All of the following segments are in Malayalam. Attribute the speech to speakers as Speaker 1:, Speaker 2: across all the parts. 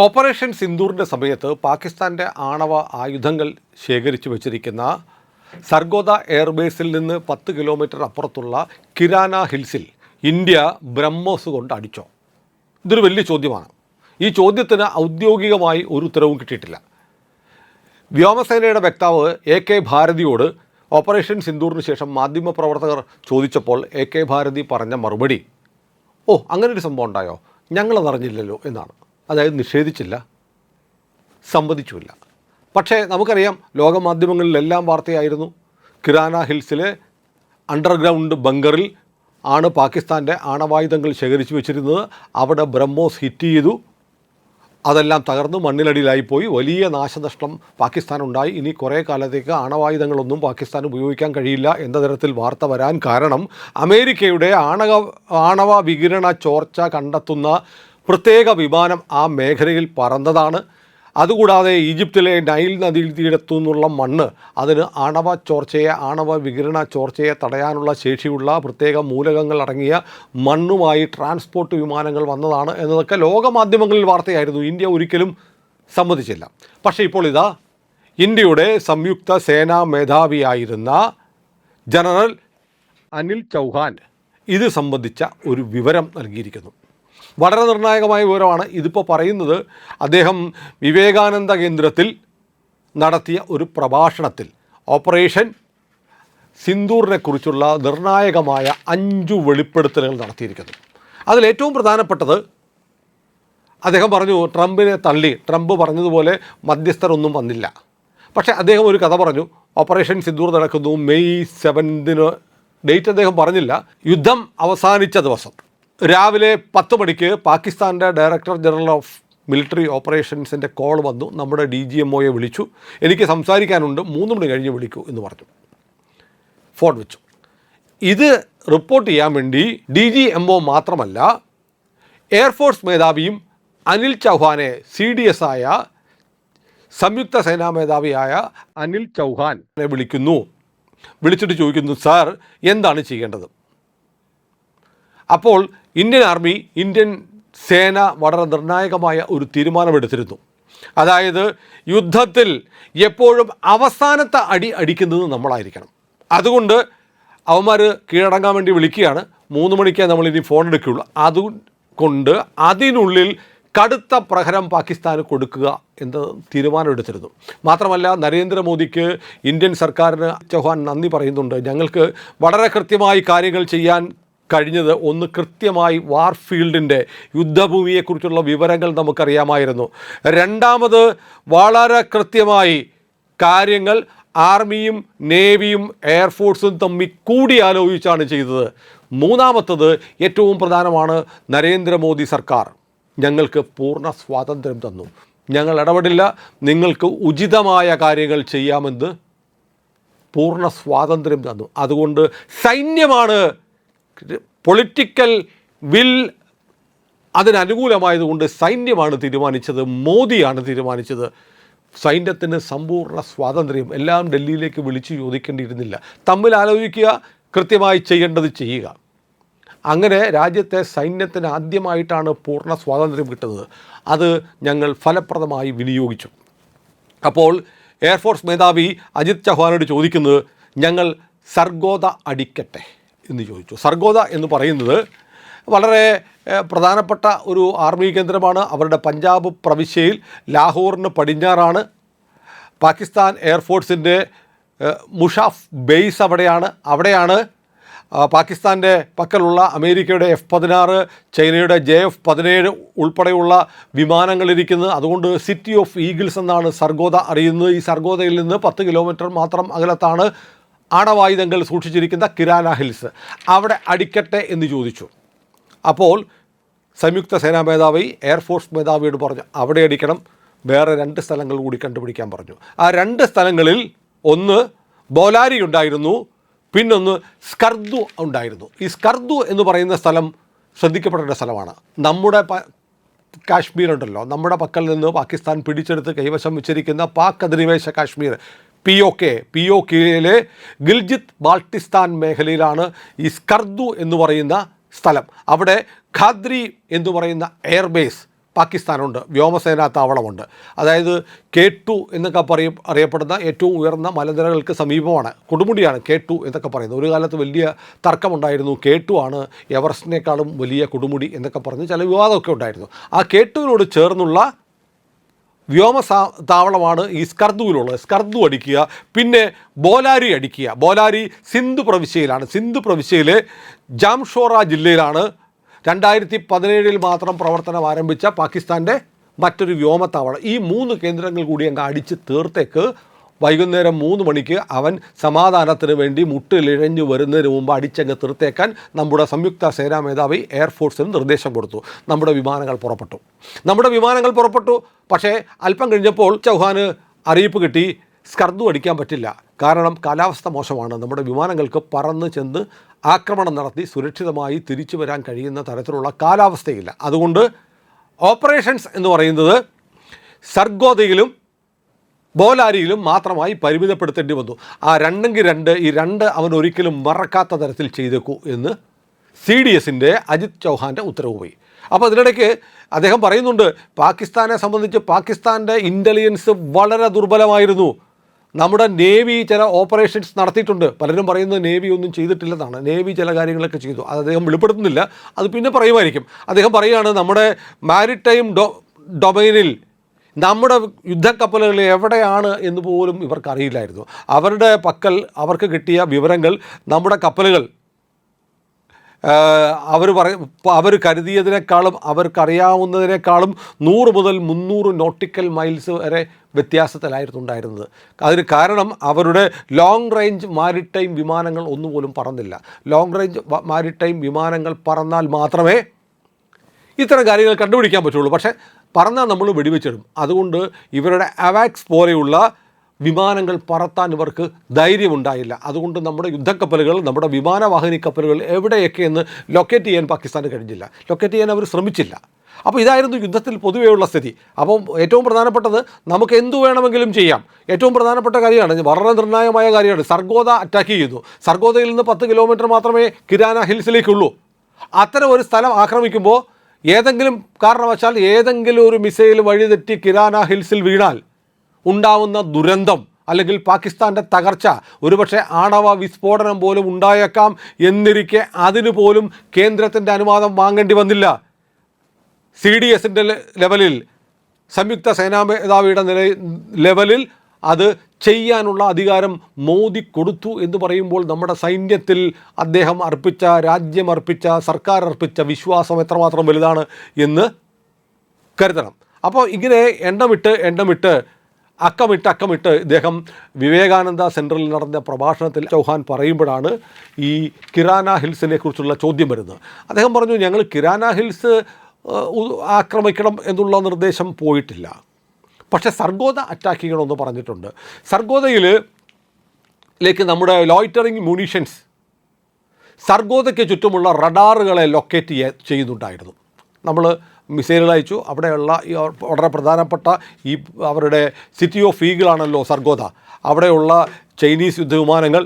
Speaker 1: ഓപ്പറേഷൻ സിന്ദൂറിൻ്റെ സമയത്ത് പാകിസ്ഥാൻ്റെ ആണവ ആയുധങ്ങൾ ശേഖരിച്ചു വച്ചിരിക്കുന്ന സർഗോദ എയർബേസിൽ നിന്ന് 10 കിലോമീറ്റർ അപ്പുറത്തുള്ള കിരാന ഹിൽസിൽ ഇന്ത്യ ബ്രഹ്മോസ് കൊണ്ട് അടിച്ചോ? ഇതൊരു വലിയ ചോദ്യമാണ്. ഈ ചോദ്യത്തിന് ഔദ്യോഗികമായി ഒരു ഉത്തരവും കിട്ടിയിട്ടില്ല. വ്യോമസേനയുടെ വക്താവ് AK ഭാരതിയോട് ഓപ്പറേഷൻ സിന്ദൂറിന് ശേഷം മാധ്യമപ്രവർത്തകർ ചോദിച്ചപ്പോൾ AK ഭാരതി പറഞ്ഞ മറുപടി, അങ്ങനൊരു സംഭവം ഉണ്ടായോ, ഞങ്ങളതറിഞ്ഞില്ലല്ലോ എന്നാണ്. അതായത് നിഷേധിച്ചില്ല, സമ്മതിച്ചുമില്ല. പക്ഷേ നമുക്കറിയാം, ലോകമാധ്യമങ്ങളിലെല്ലാം വാർത്തയായിരുന്നു. കിരാന ഹിൽസിലെ അണ്ടർഗ്രൗണ്ട് ബങ്കറിൽ ആണ് പാകിസ്ഥാൻ്റെ ആണവായുധങ്ങൾ ശേഖരിച്ചു വെച്ചിരുന്നത്. അവിടെ ബ്രഹ്മോസ് ഹിറ്റ് ചെയ്തു, അതെല്ലാം തകർന്ന് മണ്ണിനടിയിലായിപ്പോയി. വലിയ നാശനഷ്ടം പാകിസ്ഥാനുണ്ടായി. ഇനി കുറേ കാലത്തേക്ക് ആണവായുധങ്ങളൊന്നും പാകിസ്ഥാൻ ഉപയോഗിക്കാൻ കഴിയില്ല എന്ന തരത്തിൽ വാർത്ത വരാൻ കാരണം അമേരിക്കയുടെ ആണവ വികിരണ ചോർച്ച കണ്ടെത്തുന്ന പ്രത്യേക വിമാനം ആ മേഖലയിൽ പറന്നതാണ്. അതുകൂടാതെ ഈജിപ്തിലെ നൈൽ നദീ തീരത്തു നിന്നുള്ള മണ്ണ് അതിന് ആണവ വികിരണ ചോർച്ചയെ തടയാനുള്ള ശേഷിയുള്ള പ്രത്യേക മൂലകങ്ങൾ അടങ്ങിയ മണ്ണുമായി ട്രാൻസ്പോർട്ട് വിമാനങ്ങൾ വന്നതാണ് എന്നതൊക്കെ ലോകമാധ്യമങ്ങളിൽ വാർത്തയായിരുന്നു. ഇന്ത്യ ഒരിക്കലും സമ്മതിച്ചില്ല. പക്ഷേ ഇപ്പോൾ ഇതാ ഇന്ത്യയുടെ സംയുക്ത സേനാ മേധാവിയായിരുന്ന ജനറൽ അനിൽ ചൗഹാൻ ഇത് സംബന്ധിച്ച ഒരു വിവരം നൽകിയിരിക്കുന്നു. വളരെ നിർണായകമായ വിവരമാണ്. ഇതിപ്പോൾ പറയുന്നത് അദ്ദേഹം വിവേകാനന്ദ കേന്ദ്രത്തിൽ നടത്തിയ ഒരു പ്രഭാഷണത്തിൽ ഓപ്പറേഷൻ സിന്ദൂറിനെ കുറിച്ചുള്ള നിർണായകമായ 5 വെളിപ്പെടുത്തലുകൾ നടത്തിയിരിക്കുന്നു. അതിലേറ്റവും പ്രധാനപ്പെട്ടത്, അദ്ദേഹം പറഞ്ഞു ട്രംപിനെ തള്ളി. ട്രംപ് പറഞ്ഞതുപോലെ മധ്യസ്ഥരൊന്നും വന്നില്ല. പക്ഷേ അദ്ദേഹം ഒരു കഥ പറഞ്ഞു. ഓപ്പറേഷൻ സിന്ദൂർ നടക്കുന്നു മെയ് 7 ഡേറ്റ് അദ്ദേഹം പറഞ്ഞില്ല. യുദ്ധം അവസാനിച്ച ദിവസം രാവിലെ 10 മണിക്ക് പാകിസ്ഥാൻ്റെ ഡയറക്ടർ ജനറൽ ഓഫ് മിലിറ്ററി ഓപ്പറേഷൻസിൻ്റെ കോൾ വന്നു. നമ്മുടെ DGMOയെ വിളിച്ചു. എനിക്ക് സംസാരിക്കാനുണ്ട്, 3 മണി കഴിഞ്ഞ് വിളിക്കൂ എന്ന് പറഞ്ഞു. ഫോൺ വെച്ചു. ഇത് റിപ്പോർട്ട് ചെയ്യാൻ വേണ്ടി DGMO മാത്രമല്ല, എയർഫോഴ്സ് മേധാവിയും അനിൽ ചൗഹാനെ CDS ആയ സംയുക്ത സേനാ മേധാവിയായ അനിൽ ചൗഹാനെ വിളിക്കുന്നു. വിളിച്ചിട്ട് ചോദിക്കുന്നു, സാർ എന്താണ് ചെയ്യേണ്ടത്? അപ്പോൾ ഇന്ത്യൻ ആർമി, ഇന്ത്യൻ സേന വളരെ നിർണായകമായ ഒരു തീരുമാനമെടുത്തിരുന്നു. അതായത് യുദ്ധത്തിൽ എപ്പോഴും അവസാനത്തെ അടിക്കുന്നത് നമ്മളായിരിക്കണം. അതുകൊണ്ട് അവന്മാർ കീഴടങ്ങാൻ വേണ്ടി വിളിക്കുകയാണ്. 3 മണിക്കേ നമ്മളിനി ഫോൺ എടുക്കുകയുള്ളൂ. അതുകൊണ്ട് അതിനുള്ളിൽ കടുത്ത പ്രഹരം പാകിസ്ഥാന് കൊടുക്കുക എന്ന് തീരുമാനമെടുത്തിരുന്നു. മാത്രമല്ല, നരേന്ദ്രമോദിക്ക് ഇന്ത്യൻ സർക്കാരിന് ചൗഹാൻ നന്ദി പറയുന്നുണ്ട്. ഞങ്ങൾക്ക് വളരെ കൃത്യമായി കാര്യങ്ങൾ ചെയ്യാൻ കഴിഞ്ഞത്, ഒന്ന് കൃത്യമായി വാർഫീൽഡിൻ്റെ യുദ്ധഭൂമിയെക്കുറിച്ചുള്ള വിവരങ്ങൾ നമുക്കറിയാമായിരുന്നു. രണ്ടാമത്, വളരെ കൃത്യമായി കാര്യങ്ങൾ ആർമിയും നേവിയും എയർഫോഴ്സും തമ്മിൽ കൂടിയാലോചിച്ചാണ് ചെയ്തത്. മൂന്നാമത്തത്, ഏറ്റവും പ്രധാനമാണ്, നരേന്ദ്രമോദി സർക്കാർ ഞങ്ങൾക്ക് പൂർണ്ണ സ്വാതന്ത്ര്യം തന്നു. ഞങ്ങൾ ഇടപെടില്ല, നിങ്ങൾക്ക് ഉചിതമായ കാര്യങ്ങൾ ചെയ്യാമെന്ന് പൂർണ്ണ സ്വാതന്ത്ര്യം തന്നു. അതുകൊണ്ട് സൈന്യമാണ്, പൊളിറ്റിക്കൽ വിൽ അതിനനുകൂലമായതുകൊണ്ട് സൈന്യമാണ് തീരുമാനിച്ചത്, മോദിയാണ് തീരുമാനിച്ചത്. സൈന്യത്തിന് സമ്പൂർണ്ണ സ്വാതന്ത്ര്യം. എല്ലാം ഡൽഹിയിലേക്ക് വിളിച്ചു ചോദിക്കേണ്ടിയിരുന്നില്ല. തമ്മിൽ ആലോചിക്കുക, കൃത്യമായി ചെയ്യേണ്ടത് ചെയ്യുക. അങ്ങനെ രാജ്യത്തെ സൈന്യത്തിന് ആദ്യമായിട്ടാണ് പൂർണ്ണ സ്വാതന്ത്ര്യം കിട്ടുന്നത്. അത് ഞങ്ങൾ ഫലപ്രദമായി വിനിയോഗിച്ചു. അപ്പോൾ എയർഫോഴ്സ് മേധാവി അജിത് ചൗഹാനോട് ചോദിക്കുന്നത്, ഞങ്ങൾ സർഗോദ അടിക്കട്ടെ എന്ന് ചോദിച്ചു. സർഗോദ എന്ന് പറയുന്നത് വളരെ പ്രധാനപ്പെട്ട ഒരു ആർമി കേന്ദ്രമാണ്. അവരുടെ പഞ്ചാബ് പ്രവിശ്യയിൽ ലാഹോറിന് പടിഞ്ഞാറാണ്. പാകിസ്ഥാൻ എയർഫോഴ്സിൻ്റെ മുഷാഫ് ബേസ് അവിടെയാണ് പാകിസ്ഥാൻ്റെ പക്കലുള്ള അമേരിക്കയുടെ F-16, ചൈനയുടെ JF-17 ഉൾപ്പെടെയുള്ള വിമാനങ്ങളിരിക്കുന്നത്. അതുകൊണ്ട് സിറ്റി ഓഫ് ഈഗിൾസ് എന്നാണ് സർഗോദ അറിയുന്നത്. ഈ സർഗോദയിൽ നിന്ന് 10 കിലോമീറ്റർ മാത്രം അകലത്താണ് ആണവായുധങ്ങൾ സൂക്ഷിച്ചിരിക്കുന്ന കിരാന ഹിൽസ്. അവിടെ അടിക്കട്ടെ എന്ന് ചോദിച്ചു. അപ്പോൾ സംയുക്ത സേനാ മേധാവി എയർഫോഴ്സ് മേധാവിയോട് പറഞ്ഞു, അവിടെ അടിക്കണം, വേറെ 2 സ്ഥലങ്ങൾ കൂടി കണ്ടുപിടിക്കാൻ പറഞ്ഞു. ആ 2 സ്ഥലങ്ങളിൽ ഒന്ന് ബോലാരി ഉണ്ടായിരുന്നു, പിന്നൊന്ന് സ്കർദു ഉണ്ടായിരുന്നു. ഈ സ്കർദു എന്ന് പറയുന്ന സ്ഥലം ശ്രദ്ധിക്കപ്പെടേണ്ട സ്ഥലമാണ്. നമ്മുടെ കാശ്മീർ ഉണ്ടല്ലോ, നമ്മുടെ പക്കൽ നിന്ന് പാകിസ്ഥാൻ പിടിച്ചെടുത്ത് കൈവശം വെച്ചിരിക്കുന്ന പാക് അധിനിവേശ കാശ്മീർ, POKയിലെ ഗിൽജിത്ത് ബാൾട്ടിസ്ഥാൻ മേഖലയിലാണ് ഈ സ്കർദു എന്ന് പറയുന്ന സ്ഥലം. അവിടെ ഖാദ്രി എന്ന് പറയുന്ന എയർബേസ് പാകിസ്ഥാനുണ്ട്, വ്യോമസേനാ താവളമുണ്ട്. അതായത് K2 എന്നൊക്കെ അറിയപ്പെടുന്ന ഏറ്റവും ഉയർന്ന മലനിരകൾക്ക് സമീപമാണ്, കൊടുമുടിയാണ് K2 എന്നൊക്കെ പറയുന്നത്. ഒരു കാലത്ത് വലിയ തർക്കമുണ്ടായിരുന്നു, K2 ആണ് എവറസ്റ്റിനേക്കാളും വലിയ കൊടുമുടി എന്നൊക്കെ പറഞ്ഞ് ചില വിവാദമൊക്കെ ഉണ്ടായിരുന്നു. ആ K2വിനോട് ചേർന്നുള്ള താവളമാണ് ഈ സ്കർദുവിലുള്ളത്. സ്കർദു അടിക്കുക, പിന്നെ ബോലാരി അടിക്കുക. ബോലാരി സിന്ധു പ്രവിശ്യയിലാണ്. സിന്ധു പ്രവിശ്യയിലെ ജാംഷോറ ജില്ലയിലാണ് 2017 മാത്രം പ്രവർത്തനം ആരംഭിച്ച പാകിസ്ഥാൻ്റെ മറ്റൊരു വ്യോമത്താവളം. ഈ 3 കേന്ദ്രങ്ങൾ കൂടി അങ്ങ് അടിച്ച് തീർത്തേക്ക്. വൈകുന്നേരം 3 മണിക്ക് അവൻ സമാധാനത്തിന് വേണ്ടി മുട്ടിലിഴഞ്ഞു വരുന്നതിന് മുമ്പ് അടിച്ചങ്ങ് തീർത്തേക്കാൻ നമ്മുടെ സംയുക്ത സേനാ മേധാവി എയർഫോഴ്സിന് നിർദ്ദേശം കൊടുത്തു. നമ്മുടെ വിമാനങ്ങൾ പുറപ്പെട്ടു. പക്ഷേ അല്പം കഴിഞ്ഞപ്പോൾ ചൗഹാന് അറിയിപ്പ് കിട്ടി, സ്കർദു അടിക്കാൻ പറ്റില്ല, കാരണം കാലാവസ്ഥ മോശമാണ്, നമ്മുടെ വിമാനങ്ങൾക്ക് പറന്ന് ചെന്ന് ആക്രമണം നടത്തി സുരക്ഷിതമായി തിരിച്ചു വരാൻ കഴിയുന്ന തരത്തിലുള്ള കാലാവസ്ഥയില്ല. അതുകൊണ്ട് ഓപ്പറേഷൻസ് എന്ന് പറയുന്നത് സർഗോദയിലും ബോലാരിയിലും മാത്രമായി പരിമിതപ്പെടുത്തേണ്ടി വന്നു. ആ 2-2 ഈ 2 അവൻ ഒരിക്കലും മറക്കാത്ത തരത്തിൽ ചെയ്തേക്കൂ എന്ന് CDSൻ്റെ അജിത് ചൗഹാൻ്റെ ഉത്തരവ് പോയി. അപ്പോൾ അതിനിടയ്ക്ക് അദ്ദേഹം പറയുന്നുണ്ട്, പാകിസ്ഥാനെ സംബന്ധിച്ച് പാകിസ്ഥാൻ്റെ ഇൻ്റലിജൻസ് വളരെ ദുർബലമായിരുന്നു. നമ്മുടെ നേവി ചില ഓപ്പറേഷൻസ് നടത്തിയിട്ടുണ്ട്. പലരും പറയുന്നത് നേവി ഒന്നും ചെയ്തിട്ടില്ലെന്നാണ്. നേവി ചില കാര്യങ്ങളൊക്കെ ചെയ്തു, അത് അദ്ദേഹം വെളിപ്പെടുത്തുന്നില്ല, അത് പിന്നെ പറയുമായിരിക്കും. അദ്ദേഹം പറയുകയാണ്, നമ്മുടെ മാരിടൈം ഡൊമൈനിൽ നമ്മുടെ യുദ്ധക്കപ്പലുകൾ എവിടെയാണ് എന്ന് പോലും ഇവർക്കറിയില്ലായിരുന്നു. അവരുടെ പക്കൽ അവർക്ക് കിട്ടിയ വിവരങ്ങൾ നമ്മുടെ കപ്പലുകൾ അവർ കരുതിയതിനേക്കാളും അവർക്കറിയാവുന്നതിനേക്കാളും 100 മുതൽ 300 നോട്ടിക്കൽ മൈൽസ് വരെ വ്യത്യാസത്തിലായിരുന്നു ഉണ്ടായിരുന്നത്. അതിന് കാരണം അവരുടെ ലോങ് റേഞ്ച് മാരിടൈം വിമാനങ്ങൾ ഒന്നുപോലും പറന്നില്ല. ലോങ് റേഞ്ച് മാരിടൈം വിമാനങ്ങൾ പറന്നാൽ മാത്രമേ ഇത്തരം കാര്യങ്ങൾ കണ്ടുപിടിക്കാൻ പറ്റുള്ളൂ. പക്ഷേ പറന്നാൽ നമ്മൾ വെടിവെച്ചിടും. അതുകൊണ്ട് ഇവരുടെ അവാക്സ് പോലെയുള്ള വിമാനങ്ങൾ പറത്താൻ ഇവർക്ക് ധൈര്യമുണ്ടായില്ല. അതുകൊണ്ട് നമ്മുടെ യുദ്ധക്കപ്പലുകൾ, നമ്മുടെ വിമാനവാഹിനി കപ്പലുകൾ എവിടെയൊക്കെയെന്ന് ലൊക്കേറ്റ് ചെയ്യാൻ പാകിസ്ഥാന് കഴിഞ്ഞില്ല, ലൊക്കേറ്റ് ചെയ്യാൻ അവർ ശ്രമിച്ചില്ല. അപ്പോൾ ഇതായിരുന്നു യുദ്ധത്തിൽ പൊതുവെയുള്ള സ്ഥിതി. അപ്പം ഏറ്റവും പ്രധാനപ്പെട്ടത്, നമുക്ക് എന്തു വേണമെങ്കിലും ചെയ്യാം. ഏറ്റവും പ്രധാനപ്പെട്ട കാര്യമാണ്, വളരെ നിർണായകമായ കാര്യമാണ്, സർഗോദ അറ്റാക്ക് ചെയ്യുന്നു. സർഗോദയിൽ നിന്ന് 10 കിലോമീറ്റർ മാത്രമേ കിരാന ഹിൽസിലേക്കുള്ളൂ. അത്തരം ഒരു സ്ഥലം ആക്രമിക്കുമ്പോൾ ഏതെങ്കിലും കാരണവശാൽ ഏതെങ്കിലും ഒരു മിസൈൽ വഴിതെറ്റി കിരാന ഹിൽസിൽ വീണാൽ ഉണ്ടാവുന്ന ദുരന്തം, അല്ലെങ്കിൽ പാകിസ്ഥാൻ്റെ തകർച്ച, ഒരുപക്ഷെ ആണവ വിസ്ഫോടനം പോലും ഉണ്ടായേക്കാം എന്നിരിക്കെ അതിന് പോലും കേന്ദ്രത്തിൻ്റെ അനുവാദം വാങ്ങേണ്ടി വന്നില്ല. CDSൻ്റെ ലെവലിൽ, സംയുക്ത സേനാ മേധാവിയുടെ ലെവലിൽ അത് ചെയ്യാനുള്ള അധികാരം മോദി കൊടുത്തു എന്ന് പറയുമ്പോൾ നമ്മുടെ സൈന്യത്തിൽ അദ്ദേഹം അർപ്പിച്ച, രാജ്യം അർപ്പിച്ച, സർക്കാർ അർപ്പിച്ച വിശ്വാസം എത്രമാത്രം വലുതാണ് എന്ന് കരുതണം. അപ്പോൾ ഇങ്ങനെ എണ്ണമിട്ട് അക്കമിട്ട് ഇദ്ദേഹം വിവേകാനന്ദ സെൻറ്ററിൽ നടന്ന പ്രഭാഷണത്തിൽ ചൗഹാൻ പറയുമ്പോഴാണ് ഈ കിരാന ഹിൽസിനെ കുറിച്ചുള്ള ചോദ്യം വരുന്നത്. അദ്ദേഹം പറഞ്ഞു, ഞങ്ങൾ കിരാന ഹിൽസ് ആക്രമിക്കണം എന്നുള്ള നിർദ്ദേശം പോയിട്ടില്ല, പക്ഷേ സർഗോദ അറ്റാക്ക് ചെയ്യണമെന്ന് പറഞ്ഞിട്ടുണ്ട്. സർഗോദയിലേക്ക് നമ്മുടെ ലോയിറ്ററിങ് മ്യൂണീഷ്യൻസ് സർഗോദയ്ക്ക് ചുറ്റുമുള്ള റഡാറുകളെ ലൊക്കേറ്റ് ചെയ്യുന്നുണ്ടായിരുന്നു. നമ്മൾ മിസൈലുകൾ അയച്ചു. അവിടെയുള്ള ഈ വളരെ പ്രധാനപ്പെട്ട ഈ അവരുടെ സിറ്റി ഓഫ് ഈഗിളാണല്ലോ സർഗോദ. അവിടെയുള്ള ചൈനീസ് യുദ്ധവിമാനങ്ങൾ,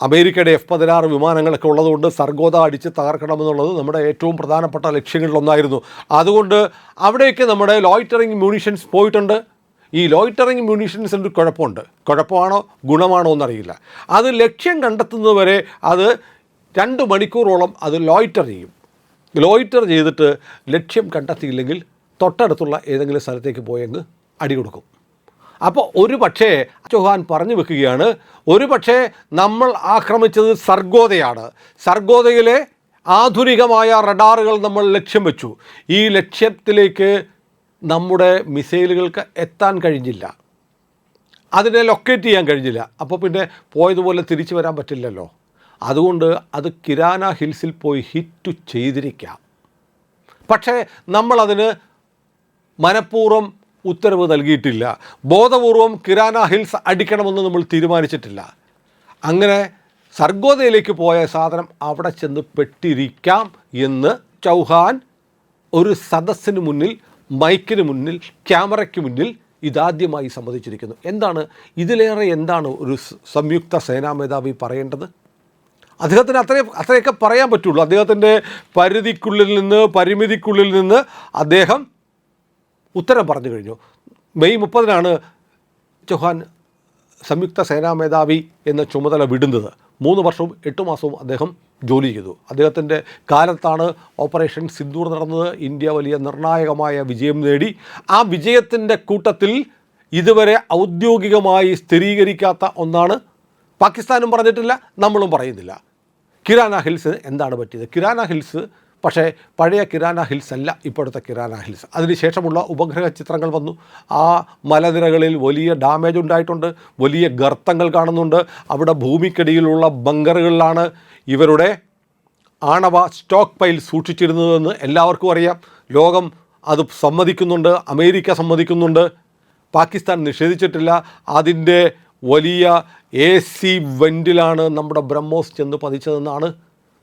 Speaker 1: അമേരിക്കയുടെ F-16 വിമാനങ്ങളൊക്കെ ഉള്ളതുകൊണ്ട് സർഗോദ അടിച്ച് തകർക്കണമെന്നുള്ളത് നമ്മുടെ ഏറ്റവും പ്രധാനപ്പെട്ട ലക്ഷ്യങ്ങളിലൊന്നായിരുന്നു. അതുകൊണ്ട് അവിടേക്ക് നമ്മുടെ ലോയിറ്ററിങ് മ്യൂണീഷ്യൻസ് പോയിട്ടുണ്ട്. ഈ ലോയിറ്ററിങ് മ്യൂണീഷ്യൻസിൻ്റെ കുഴപ്പമാണോ ഗുണമാണോ എന്നറിയില്ല. അത് ലക്ഷ്യം കണ്ടെത്തുന്നതുവരെ അത് 2 മണിക്കൂറോളം അത് ലോയിറ്റർ ചെയ്തിട്ട് ലക്ഷ്യം കണ്ടെത്തിയില്ലെങ്കിൽ തൊട്ടടുത്തുള്ള ഏതെങ്കിലും സ്ഥലത്തേക്ക് പോയെങ്കിൽ അടി കൊടുക്കും. അപ്പോൾ ഒരു പക്ഷേ ചൗഹാൻ പറഞ്ഞു വെക്കുകയാണ്, ഒരു പക്ഷേ നമ്മൾ ആക്രമിച്ചത് സർഗോദയാണ്. സർഗോദയിലെ ആധുനികമായ റഡാറുകൾ നമ്മൾ ലക്ഷ്യം വെച്ചു. ഈ ലക്ഷ്യത്തിലേക്ക് നമ്മുടെ മിസൈലുകൾക്ക് എത്താൻ കഴിഞ്ഞില്ല, അതിനെ ലൊക്കേറ്റ് ചെയ്യാൻ കഴിഞ്ഞില്ല. അപ്പോൾ പിന്നെ പോയതുപോലെ തിരിച്ചു വരാൻ പറ്റില്ലല്ലോ. അതുകൊണ്ട് അത് കിരാന ഹിൽസിൽ പോയി ഹിറ്റ് ചെയ്തിരിക്കാം. പക്ഷേ നമ്മളതിന് മനഃപൂർവ്വം ഉത്തരവ് നൽകിയിട്ടില്ല. ബോധപൂർവം കിരാന ഹിൽസ് അടിക്കണമെന്ന് നമ്മൾ തീരുമാനിച്ചിട്ടില്ല. അങ്ങനെ സർഗോദയിലേക്ക് പോയ സാധനം അവിടെ ചെന്ന് പെട്ടിരിക്കാം എന്ന് ചൗഹാൻ ഒരു സദസ്സിന് മുന്നിൽ, മൈക്കിന് മുന്നിൽ, ക്യാമറയ്ക്ക് മുന്നിൽ ഇതാദ്യമായി സമ്മതിച്ചിരിക്കുന്നു. ഇതിലേറെ എന്താണ് ഒരു സംയുക്ത സേനാ മേധാവി പറയേണ്ടത്? അദ്ദേഹത്തിന് അത്രയൊക്കെ പറയാൻ പറ്റുള്ളൂ. അദ്ദേഹത്തിൻ്റെ പരിമിതിക്കുള്ളിൽ നിന്ന് അദ്ദേഹം ഉത്തരം പറഞ്ഞു കഴിഞ്ഞു. മെയ് 30-നാണ് ചൗഹാൻ സംയുക്ത സേനാ മേധാവി എന്ന ചുമതല വിടുന്നത്. 3 വർഷവും 8 മാസവും അദ്ദേഹം ജോലി ചെയ്തു. അദ്ദേഹത്തിൻ്റെ കാലത്താണ് ഓപ്പറേഷൻ സിന്ദൂർ നടന്നത്. ഇന്ത്യ വലിയ നിർണായകമായ വിജയം നേടി. ആ വിജയത്തിൻ്റെ കൂട്ടത്തിൽ ഇതുവരെ ഔദ്യോഗികമായി സ്ഥിരീകരിക്കാത്ത ഒന്നാണ്, പാകിസ്ഥാനും പറഞ്ഞിട്ടില്ല, നമ്മളും പറയുന്നില്ല. കിരാന ഹിൽസ് എന്താണ് പറ്റിയത്? കിരാന ഹിൽസ് പക്ഷേ പഴയ കിരാന ഹിൽസ് അല്ല ഇപ്പോഴത്തെ കിരാന ഹിൽസ്. അതിനുശേഷമുള്ള ഉപഗ്രഹ ചിത്രങ്ങൾ വന്നു. ആ മലനിരകളിൽ വലിയ ഡാമേജ് ഉണ്ടായിട്ടുണ്ട്, വലിയ ഗർത്തങ്ങൾ കാണുന്നുണ്ട്. അവിടെ ഭൂമിക്കടിയിലുള്ള ബങ്കറുകളിലാണ് ഇവരുടെ ആണവ സ്റ്റോക്ക് പൈൽ സൂക്ഷിച്ചിരുന്നതെന്ന് എല്ലാവർക്കും അറിയാം. ലോകം അത് സമ്മതിക്കുന്നുണ്ട്, അമേരിക്ക സമ്മതിക്കുന്നുണ്ട്, പാകിസ്ഥാൻ നിഷേധിച്ചിട്ടില്ല. അതിൻ്റെ വലിയ AC വെൻറ്റിലാണ് നമ്മുടെ ബ്രഹ്മോസ് ചെന്ന് പതിച്ചതെന്നാണ്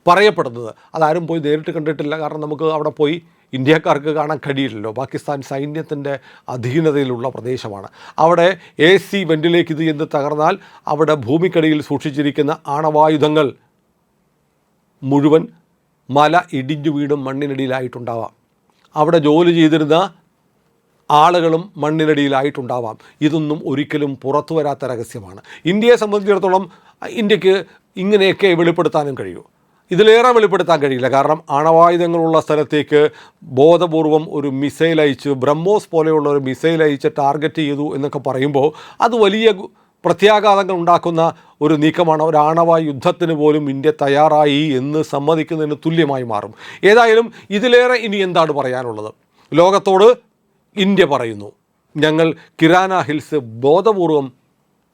Speaker 1: പറയപ്പെടുന്നത്. അതാരും പോയി നേരിട്ട് കണ്ടിട്ടില്ല. കാരണം നമുക്ക് അവിടെ പോയി ഇന്ത്യക്കാർക്ക് കാണാൻ കഴിയില്ലല്ലോ. പാകിസ്ഥാൻ സൈന്യത്തിൻ്റെ അധീനതയിലുള്ള പ്രദേശമാണ്. അവിടെ AC വെൻറ്റിലേക്ക് ഇത് എന്ന് തകർന്നാൽ അവിടെ ഭൂമിക്കടിയിൽ സൂക്ഷിച്ചിരിക്കുന്ന ആണവായുധങ്ങൾ മുഴുവൻ മല ഇടിഞ്ഞു വീടും മണ്ണിനടിയിലായിട്ടുണ്ടാവാം. അവിടെ ജോലി ചെയ്തിരുന്ന ആളുകളും മണ്ണിനടിയിലായിട്ടുണ്ടാവാം. ഇതൊന്നും ഒരിക്കലും പുറത്തു വരാത്ത രഹസ്യമാണ്. ഇന്ത്യയെ സംബന്ധിച്ചിടത്തോളം ഇന്ത്യക്ക് ഇങ്ങനെയൊക്കെ വെളിപ്പെടുത്താനും കഴിയൂ. ഇതിലേറെ വെളിപ്പെടുത്താൻ കഴിയില്ല. കാരണം ആണവായുധങ്ങളുള്ള സ്ഥലത്തേക്ക് ബോധപൂർവം ഒരു മിസൈൽ അയച്ച്, ബ്രഹ്മോസ് പോലെയുള്ള ഒരു മിസൈൽ അയച്ച് ടാർഗറ്റ് ചെയ്തു എന്നൊക്കെ പറയുമ്പോൾ അത് വലിയ പ്രത്യാഘാതങ്ങൾ ഉണ്ടാക്കുന്ന ഒരു നീക്കമാണ്. ഒരു ആണവ യുദ്ധത്തിന് പോലും ഇന്ത്യ തയ്യാറായി എന്ന് സമ്മതിക്കുന്നതിന് തുല്യമായി മാറും. ഏതായാലും ഇതിലേറെ ഇനി എന്താണ് പറയാനുള്ളത്? ലോകത്തോട് ഇന്ത്യ പറയുന്നു, ഞങ്ങൾ കിരാന ഹിൽസ് ബോധപൂർവം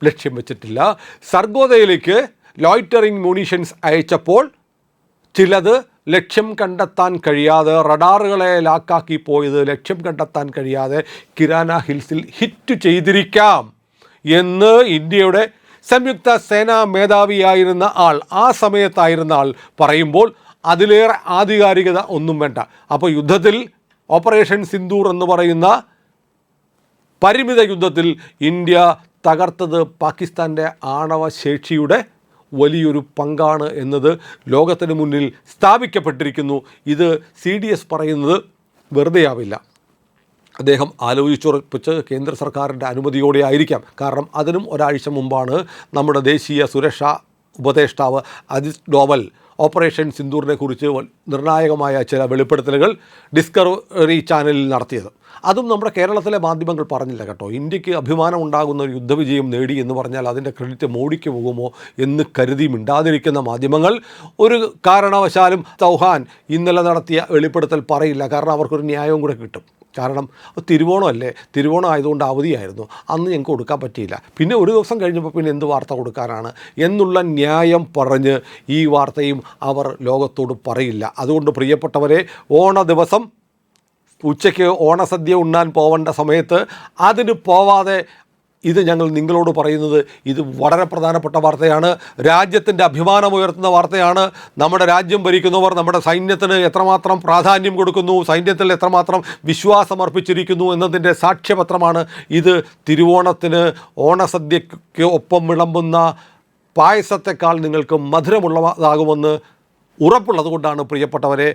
Speaker 1: ലക്ഷ്യം വെച്ചിട്ടില്ല. സർഗോദയിലേക്ക് ലോയ്റ്ററിംഗ് മ്യൂണീഷൻസ് അയച്ചപ്പോൾ ചിലത് ലക്ഷ്യം കണ്ടെത്താൻ കഴിയാതെ, റഡാറുകളെ ലാക്കാക്കി പോയത് ലക്ഷ്യം കണ്ടെത്താൻ കഴിയാതെ കിരാന ഹിൽസിൽ ഹിറ്റ് ചെയ്തിരിക്കാം എന്ന് ഇന്ത്യയുടെ സംയുക്ത സേനാ മേധാവിയായിരുന്ന ആൾ, ആ സമയത്തായിരുന്ന ആൾ പറയുമ്പോൾ അതിലേറെ ആധികാരികത ഒന്നും വേണ്ട. അപ്പോൾ യുദ്ധത്തിൽ ഓപ്പറേഷൻ സിന്ദൂർ എന്ന് പറയുന്ന പരിമിത യുദ്ധത്തിൽ ഇന്ത്യ തകർത്തത് പാകിസ്ഥാൻ്റെ ആണവ ശേഷിയുടെ വലിയൊരു പങ്കാണ് എന്നത് ലോകത്തിന് മുന്നിൽ സ്ഥാപിക്കപ്പെട്ടിരിക്കുന്നു. ഇത് CDS പറയുന്നത് വെറുതെ ആവില്ല. അദ്ദേഹം ആലോചിച്ചുറപ്പിച്ച് കേന്ദ്ര സർക്കാരിൻ്റെ അനുമതിയോടെ ആയിരിക്കാം. കാരണം അതിനും ഒരാഴ്ച മുമ്പാണ് നമ്മുടെ ദേശീയ സുരക്ഷാ ഉപദേഷ്ടാവ് അജിത് ഡോവൽ ഓപ്പറേഷൻ സിന്ദൂറിനെ കുറിച്ച് നിർണായകമായ ചില വെളിപ്പെടുത്തലുകൾ ഡിസ്കവറി ചാനലിൽ നടത്തിയത്. അതും നമ്മുടെ കേരളത്തിലെ മാധ്യമങ്ങൾ പറഞ്ഞില്ല കേട്ടോ. ഇന്ത്യക്ക് അഭിമാനം ഉണ്ടാകുന്ന ഒരു യുദ്ധവിജയം നേടി എന്ന് പറഞ്ഞാൽ അതിൻ്റെ ക്രെഡിറ്റ് മോഡിക്ക് പോകുമോ എന്ന് കരുതി മിണ്ടാതിരിക്കുന്ന മാധ്യമങ്ങൾ ഒരു കാരണവശാലും ചൗഹാൻ ഇന്നലെ നടത്തിയ വെളിപ്പെടുത്തൽ പറയില്ല. കാരണം അവർക്കൊരു ന്യായവും കൂടെ കിട്ടും. കാരണം തിരുവോണമല്ലേ, തിരുവോണം ആയതുകൊണ്ട് അവധിയായിരുന്നു, അന്ന് ഞങ്ങൾക്ക് കൊടുക്കാൻ പറ്റിയില്ല, പിന്നെ ഒരു ദിവസം കഴിഞ്ഞപ്പോൾ പിന്നെ എന്ത് വാർത്ത കൊടുക്കാനാണ് എന്നുള്ള ന്യായം പറഞ്ഞ് ഈ വാർത്തയും അവർ ലോകത്തോട് പറയില്ല. അതുകൊണ്ട് പ്രിയപ്പെട്ടവരെ, ഓണ ദിവസം ഉച്ചയ്ക്ക് ഓണസദ്യ ഉണ്ണാൻ പോവേണ്ട സമയത്ത് അതിന് പോവാതെ ഇത് ഞങ്ങൾ നിങ്ങളോട് പറയുന്നത് ഇത് വളരെ പ്രധാനപ്പെട്ട വാർത്തയാണ്. രാജ്യത്തിൻ്റെ അഭിമാനമുയർത്തുന്ന വാർത്തയാണ്. നമ്മുടെ രാജ്യം ഭരിക്കുന്നവർ നമ്മുടെ സൈന്യത്തിന് എത്രമാത്രം പ്രാധാന്യം കൊടുക്കുന്നു, സൈന്യത്തിൽ എത്രമാത്രം വിശ്വാസമർപ്പിച്ചിരിക്കുന്നു എന്നതിൻ്റെ സാക്ഷ്യപത്രമാണ് ഇത്. തിരുവോണത്തിന് ഓണസദ്യയ്ക്ക് ഒപ്പം വിളമ്പുന്ന പായസത്തെക്കാൾ നിങ്ങൾക്ക് മധുരമുള്ളതാകുമെന്ന് ഉറപ്പുള്ളത് കൊണ്ടാണ് പ്രിയപ്പെട്ടവരെ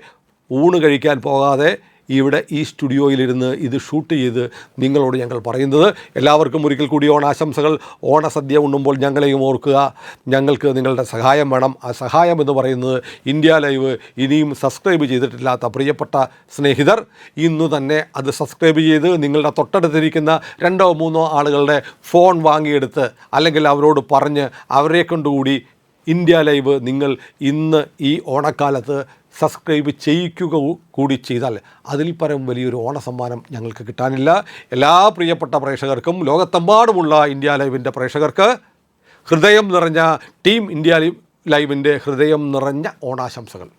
Speaker 1: ഊണ് കഴിക്കാൻ പോകാതെ ഇവിടെ ഈ സ്റ്റുഡിയോയിലിരുന്ന് ഇത് ഷൂട്ട് ചെയ്ത് നിങ്ങളോട് ഞങ്ങൾ പറയുന്നത്. എല്ലാവർക്കും ഒരിക്കൽ കൂടി ഓണാശംസകൾ. ഓണസദ്യ ഉണ്ണുമ്പോൾ ഞങ്ങളെയും ഓർക്കുക. ഞങ്ങൾക്ക് നിങ്ങളുടെ സഹായം വേണം. ആ സഹായം എന്ന് പറയുന്നത് ഇന്ത്യ ലൈവ് ഇനിയും സബ്സ്ക്രൈബ് ചെയ്തിട്ടില്ലാത്ത പ്രിയപ്പെട്ട സ്നേഹിതർ ഇന്നു തന്നെ അത് സബ്സ്ക്രൈബ് ചെയ്ത് നിങ്ങളുടെ തൊട്ടടുത്തിരിക്കുന്ന 2-3 ആളുകളുടെ ഫോൺ വാങ്ങിയെടുത്ത് അല്ലെങ്കിൽ അവരോട് പറഞ്ഞ് അവരെ കൊണ്ടുകൂടി ഇന്ത്യ ലൈവ് നിങ്ങൾ ഇന്ന് ഈ ഓണക്കാലത്ത് സബ്സ്ക്രൈബ് ചെയ്യിക്കുക കൂടി ചെയ്താൽ അതിൽ പരം വലിയൊരു ഓണസമ്മാനം ഞങ്ങൾക്ക് കിട്ടാനില്ല. എല്ലാ പ്രിയപ്പെട്ട പ്രേക്ഷകർക്കും, ലോകത്തെമ്പാടുമുള്ള ഇന്ത്യ ലൈവിൻ്റെ പ്രേക്ഷകർക്ക് ഹൃദയം നിറഞ്ഞ ടീം ഇന്ത്യ ലൈവിൻ്റെ ഹൃദയം നിറഞ്ഞ ഓണാശംസകൾ.